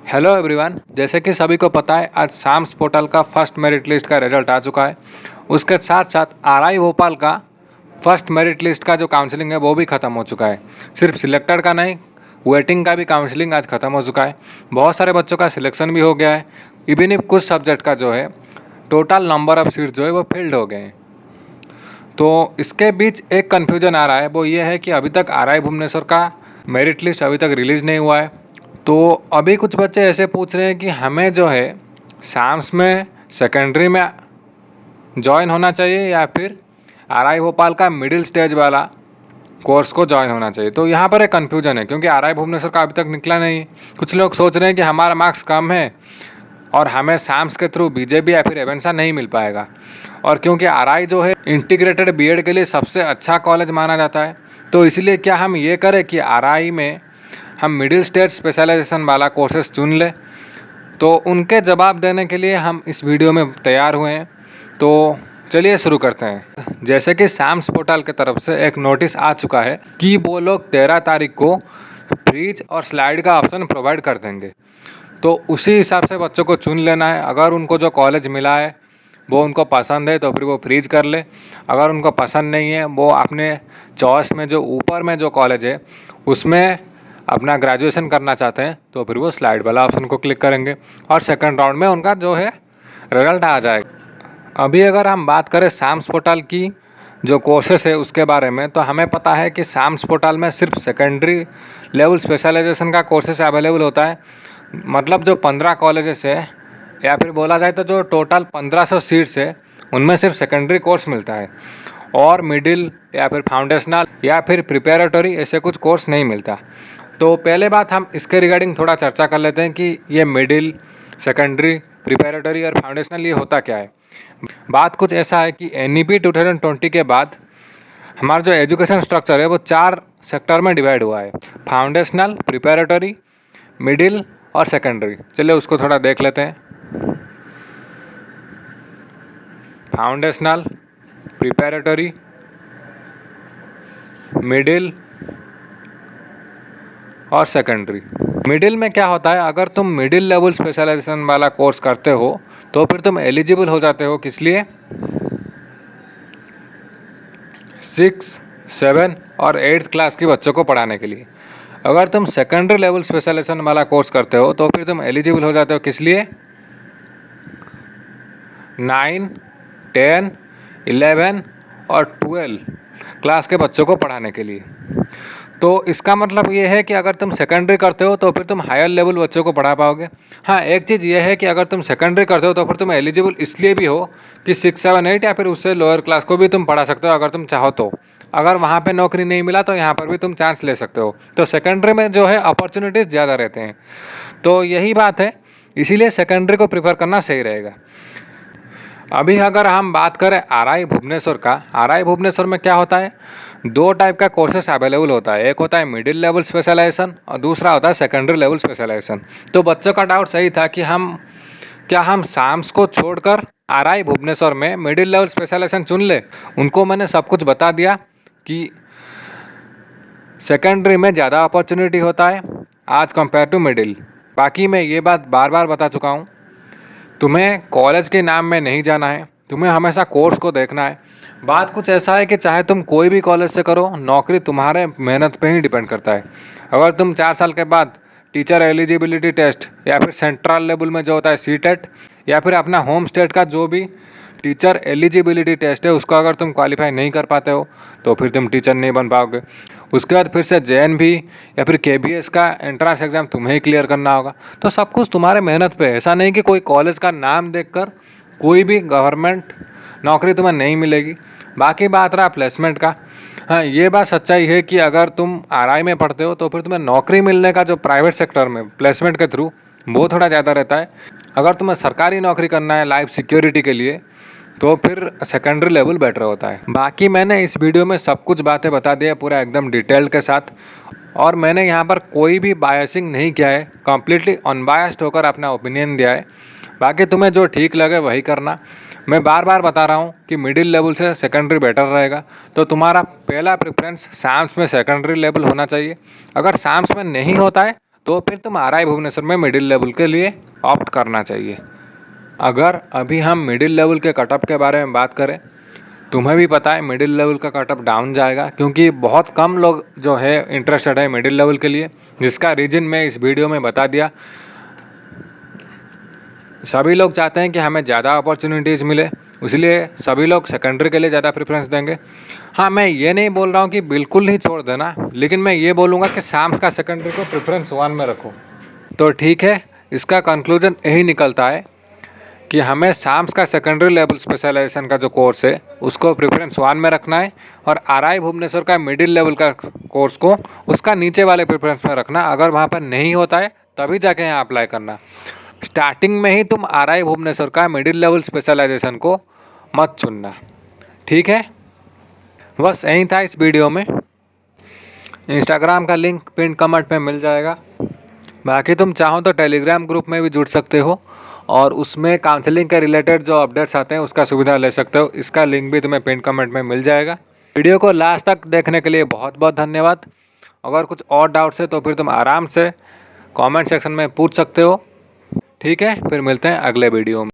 Hello everyone, जैसे कि सभी को पता है आज साम्स पोर्टल का फर्स्ट मेरिट लिस्ट का रिजल्ट आ चुका है। उसके साथ साथ आरआई भोपाल का फर्स्ट मेरिट लिस्ट का जो काउंसलिंग है वो भी ख़त्म हो चुका है। सिर्फ सिलेक्टेड का नहीं, वेटिंग का भी काउंसलिंग आज ख़त्म हो चुका है। बहुत सारे बच्चों का सिलेक्शन भी हो गया है। इवन if कुछ सब्जेक्ट का जो है टोटल नंबर ऑफ सीट्स जो है वो फिल्ड हो गए हैं। तो इसके बीच एक कन्फ्यूजन आ रहा है, वो ये है कि अभी तक आरआई भुवनेश्वर का मेरिट लिस्ट अभी तक रिलीज़ नहीं हुआ है। तो अभी कुछ बच्चे ऐसे पूछ रहे हैं कि हमें जो है साम्स में सेकेंडरी में जॉइन होना चाहिए या फिर आरआई भोपाल का मिडिल स्टेज वाला कोर्स को ज्वाइन होना चाहिए। तो यहाँ पर एक कन्फ्यूजन है क्योंकि आरआई भुवनेश्वर का अभी तक निकला नहीं। कुछ लोग सोच रहे हैं कि हमारा मार्क्स कम है और हमें साम्स के थ्रू बीजेबी या फिर एवेंसा नहीं मिल पाएगा। और क्योंकि आरआई जो है इंटीग्रेटेड बीएड के लिए सबसे अच्छा कॉलेज माना जाता है, तो इसलिए क्या हम ये करें कि आरआई में हम मिडिल स्टेज स्पेशलाइजेशन वाला कोर्सेज चुन लें। तो उनके जवाब देने के लिए हम इस वीडियो में तैयार हुए हैं। तो चलिए शुरू करते हैं। जैसे कि साम्स पोर्टल की तरफ से एक नोटिस आ चुका है कि वो लोग 13 तारीख को फ्रीज और स्लाइड का ऑप्शन प्रोवाइड कर देंगे। तो उसी हिसाब से बच्चों को चुन लेना है। अगर उनको जो कॉलेज मिला है वो उनको पसंद है तो फिर वो फ्रीज कर ले। अगर उनको पसंद नहीं है, वो अपने चॉइस में जो ऊपर में जो कॉलेज है उसमें अपना ग्रेजुएशन करना चाहते हैं तो फिर वो स्लाइड वाला ऑप्शन को क्लिक करेंगे और सेकंड राउंड में उनका जो है रिजल्ट आ जाएगा। अभी अगर हम बात करें साम्स पोर्टल की जो कोर्सेस है उसके बारे में, तो हमें पता है कि साम्स पोर्टल में सिर्फ सेकेंडरी लेवल स्पेशलाइजेशन का कोर्सेस अवेलेबल होता है। मतलब जो 15 कॉलेजेस है या फिर बोला जाए तो जो टोटल 1500 सीट्स है उनमें सिर्फ सेकेंडरी कोर्स मिलता है और मिडिल या फिर फाउंडेशनल या फिर प्रिपेरेटरी ऐसे कुछ कोर्स नहीं मिलता। तो पहले बात हम इसके रिगार्डिंग थोड़ा चर्चा कर लेते हैं कि ये मिडिल, सेकेंडरी, प्रिपेरेटरी और फाउंडेशनल ये होता क्या है। बात कुछ ऐसा है कि एनईपी 2020 के बाद हमारा जो एजुकेशन स्ट्रक्चर है वो 4 सेक्टर में डिवाइड हुआ है: फाउंडेशनल, प्रिपेरेटरी, मिडिल और सेकेंडरी। चलिए उसको थोड़ा देख लेते हैं। फाउंडेशनल, प्रिपेरेटरी, मिडिल और सेकेंडरी। मिडिल में क्या होता है, अगर तुम मिडिल लेवल स्पेशलाइजेशन वाला कोर्स करते हो तो फिर तुम एलिजिबल हो जाते हो। किस लिए? 6, 7 और 8th क्लास के बच्चों को पढ़ाने के लिए। अगर तुम सेकेंडरी लेवल स्पेशलाइजेशन वाला कोर्स करते हो तो फिर तुम एलिजिबल हो जाते हो। किस लिए? 9, 10, 11 और 12 क्लास के बच्चों को पढ़ाने के लिए। तो इसका मतलब ये है कि अगर तुम सेकेंडरी करते हो तो फिर तुम हायर लेवल बच्चों को पढ़ा पाओगे। हाँ, एक चीज़ ये है कि अगर तुम सेकेंडरी करते हो तो फिर तुम एलिजिबल इसलिए भी हो कि 6, 7, 8 या फिर उससे लोअर क्लास को भी तुम पढ़ा सकते हो अगर तुम चाहो तो। अगर वहाँ पे नौकरी नहीं मिला तो यहाँ पर भी तुम चांस ले सकते हो। तो सेकेंडरी में जो है अपॉर्चुनिटीज़ ज़्यादा रहते हैं। तो यही बात है, इसीलिए सेकेंडरी को प्रीफर करना सही रहेगा। अभी अगर हम बात करें आरआई भुवनेश्वर का, आरआई भुवनेश्वर में क्या होता है, 2 टाइप का कोर्सेस अवेलेबल होता है। एक होता है मिडिल लेवल स्पेशलाइजेशन और दूसरा होता है सेकेंडरी लेवल स्पेशलाइजेशन। तो बच्चों का डाउट सही था कि हम साम्स को छोड़कर आरआई भुवनेश्वर में मिडिल लेवल स्पेशलाइजेशन चुन ले। उनको मैंने सब कुछ बता दिया कि सेकेंडरी में ज़्यादा अपॉर्चुनिटी होता है आज कंपेयर टू मिडिल। बाकी मैं ये बात बार बार बता चुका हूँ, तुम्हें कॉलेज के नाम में नहीं जाना है, तुम्हें हमेशा कोर्स को देखना है। बात कुछ ऐसा है कि चाहे तुम कोई भी कॉलेज से करो, नौकरी तुम्हारे मेहनत पे ही डिपेंड करता है। अगर तुम 4 साल के बाद टीचर एलिजिबिलिटी टेस्ट या फिर सेंट्रल लेवल में जो होता है सीटेट या फिर अपना होम स्टेट का जो भी टीचर एलिजिबिलिटी टेस्ट है उसको अगर तुम क्वालिफाई नहीं कर पाते हो तो फिर तुम टीचर नहीं बन पाओगे। उसके बाद फिर से जेएनवी या फिर केबीएस का एंट्रेंस एग्ज़ाम तुम्हें ही क्लियर करना होगा। तो सब कुछ तुम्हारे मेहनत पे है। ऐसा नहीं कि कोई कॉलेज का नाम देखकर कोई भी गवर्नमेंट नौकरी तुम्हें नहीं मिलेगी। बाकी बात रहा प्लेसमेंट का, हाँ ये बात सच्चाई है कि अगर तुम आरआई में पढ़ते हो तो फिर तुम्हें नौकरी मिलने का जो प्राइवेट सेक्टर में प्लेसमेंट के थ्रू वो थोड़ा ज़्यादा रहता है। अगर तुम्हें सरकारी नौकरी करना है लाइफ सिक्योरिटी के लिए तो फिर सेकेंडरी लेवल बेटर होता है। बाकी मैंने इस वीडियो में सब कुछ बातें बता दी है पूरा एकदम डिटेल के साथ, और मैंने यहाँ पर कोई भी बायसिंग नहीं किया है, कम्प्लीटली अनबायस्ड होकर अपना ओपिनियन दिया है। बाकी तुम्हें जो ठीक लगे वही करना। मैं बार बार बता रहा हूँ कि मिडिल लेवल से सेकेंडरी बेटर रहेगा। तो तुम्हारा पहला प्रेफरेंस साम्स में सेकेंडरी लेवल होना चाहिए। अगर साम्स में नहीं होता है तो फिर तुम RI भुवनेश्वर में मिडिल लेवल के लिए ऑप्ट करना चाहिए। अगर अभी हम मिडिल लेवल के कटअप के बारे में बात करें, तुम्हें भी पता है मिडिल लेवल का कटअप डाउन जाएगा, क्योंकि बहुत कम लोग जो है इंटरेस्टेड है मिडिल लेवल के लिए, जिसका रीज़न मैं इस वीडियो में बता दिया। सभी लोग चाहते हैं कि हमें ज़्यादा अपॉर्चुनिटीज़ मिले, इसलिए सभी लोग सेकेंडरी के लिए ज़्यादा प्रेफरेंस देंगे। हाँ, मैं ये नहीं बोल रहा हूँ कि बिल्कुल ही छोड़ देना, लेकिन मैं ये बोलूँगा कि साम्स का सेकेंडरी को प्रेफरेंस 1 में रखो। तो ठीक है, इसका कंक्लूजन यही निकलता है कि हमें साम्स का सेकेंडरी लेवल स्पेशलाइजेशन का जो कोर्स है उसको प्रेफरेंस 1 में रखना है, और RI भुवनेश्वर का मिडिल लेवल का कोर्स को उसका नीचे वाले प्रेफरेंस में रखना। अगर वहाँ पर नहीं होता है तभी जाके यहाँ अप्लाई करना। स्टार्टिंग में ही तुम RI भुवनेश्वर का मिडिल लेवल स्पेशलाइजेशन को मत चुनना, ठीक है। बस यही था इस वीडियो में। इंस्टाग्राम का लिंक पिन कमेंट में मिल जाएगा। बाकी तुम चाहो तो टेलीग्राम ग्रुप में भी जुड़ सकते हो, और उसमें काउंसलिंग के रिलेटेड जो अपडेट्स आते हैं उसका सुविधा ले सकते हो। इसका लिंक भी तुम्हें पिन कमेंट में मिल जाएगा। वीडियो को लास्ट तक देखने के लिए बहुत बहुत धन्यवाद। अगर कुछ और डाउट्स है तो फिर तुम आराम से कमेंट सेक्शन में पूछ सकते हो, ठीक है। फिर मिलते हैं अगले वीडियो में।